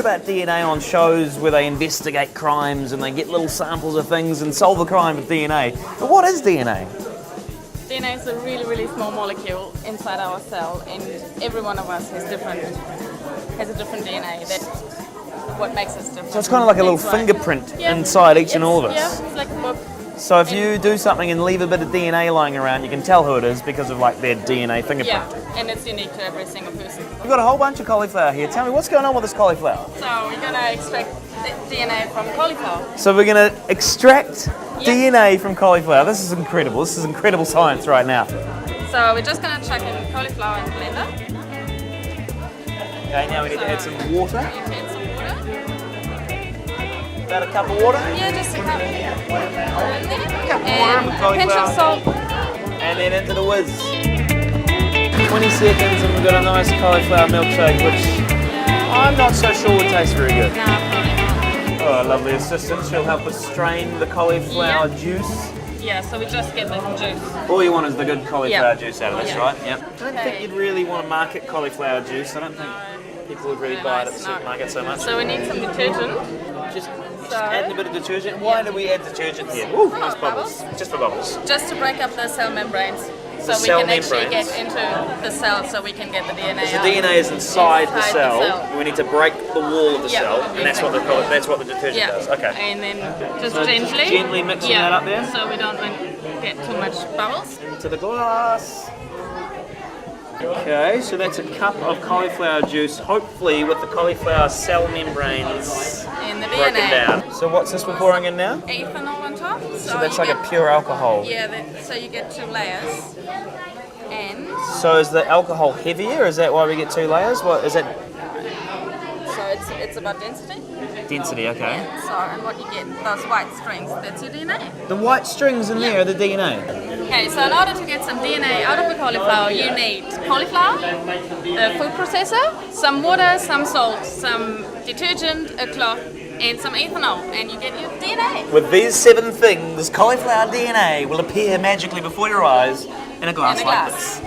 about DNA on shows where they investigate crimes and they get little samples of things and solve a crime with DNA. But what is DNA? DNA is a really, really small molecule inside our cell, and every one of us has a different DNA. That's what makes us different. So it's kind of like a little fingerprint inside each and all of us. Yeah, it's like a book. So if you do something and leave a bit of DNA lying around, you can tell who it is because of like their DNA fingerprint. Yeah, and it's unique to every single person. We've got a whole bunch of cauliflower here. Tell me, what's going on with this cauliflower? So we're going to extract the DNA from cauliflower. So we're going to extract DNA from cauliflower. This is incredible. This is incredible science right now. So we're just going to chuck in cauliflower and blender. Okay, now we need to add some water. You can add some water. About a cup of water? Yeah, just a cup. A cup of water with cauliflower. A pinch of salt. And then into the whiz. 20 seconds and we've got a nice cauliflower milkshake, which I'm not so sure would taste very good. No, probably not. Oh, a lovely assistant. She'll help us strain the cauliflower juice. Yeah, so we just get the juice. All you want is the good cauliflower juice out of this, right? Yep. I don't think Okay. you'd really want to market cauliflower juice. I don't think people would really buy it at the supermarket so much. So we need some detergent. Just adding a bit of detergent. Why do we add detergent here? Ooh, nice bubbles. Just for bubbles. Just to break up the cell membranes. So we cell can actually membranes. get into the cell so we can get the DNA The out. DNA is inside the cell. We need to break the wall of the cell, and that's what the detergent does. Okay. And then just So gently. gently mixing that up there. So we don't get too much bubbles. Into the glass. Okay, so that's a cup of cauliflower juice, hopefully with the cauliflower cell membranes And the broken DNA. down. So what's this we're pouring in now? Ethanol on top. So that's like a pure alcohol. Yeah, so you get 2 layers. And So is the alcohol heavier? Is that why we get 2 layers? What is it? so it's about density. Density, okay. So and what you get, those white strings, that's your DNA. The white strings in there are the DNA. Okay, so in order to get some DNA out of the cauliflower, you need cauliflower, the food processor, some water, some salt, some detergent, a cloth, and some ethanol, and you get your DNA. With these 7 things, cauliflower DNA will appear magically before your eyes in a glass like this.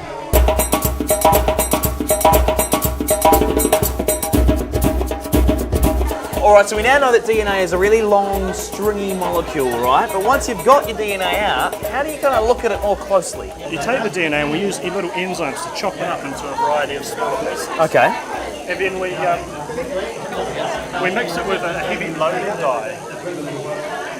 Alright, so we now know that DNA is a really long, stringy molecule, right? But once you've got your DNA out, how do you kind of look at it more closely? You take the DNA and we use little enzymes to chop it up into a variety of small pieces. Okay. And then we mix it with a heavy loading dye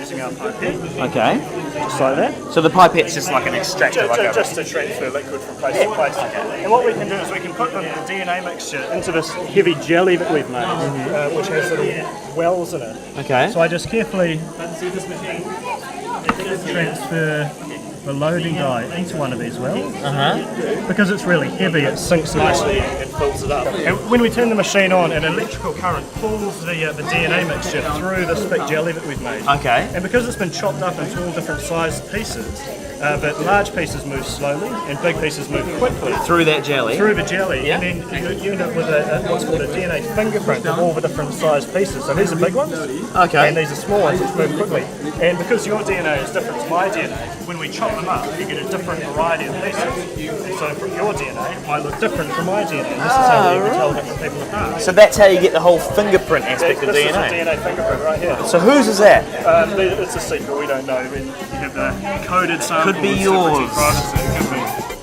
using our pipette, Okay. just like that. So the pipette's just like an extractor, Just to transfer liquid from place to place. And what we can do is we can put the DNA mixture into this heavy jelly that we've made, which has little wells in it. Okay. So I just carefully transfer the loading dye into one of these wells. Because it's really heavy, it sinks nicely and fills it up. And when we turn the machine on, an electrical current pulls the DNA mixture through this thick jelly that we've made. Okay. And because it's been chopped up into all different sized pieces, but large pieces move slowly and big pieces move quickly Through that jelly. through the jelly, and then you end up with what's called a DNA fingerprint of all the different sized pieces. So these are big ones, Okay. and these are small ones which move quickly. And because your DNA is different to my DNA, when we chop them up, you get a different variety of pieces. And so from your DNA might look different from my DNA. And this is how you can tell different people apart. So that's how you get the whole fingerprint aspect of This is a DNA. DNA fingerprint right here. So whose is that? It's a secret, we don't know. We have coded samples. Could be to yours. protect privacy. It could be.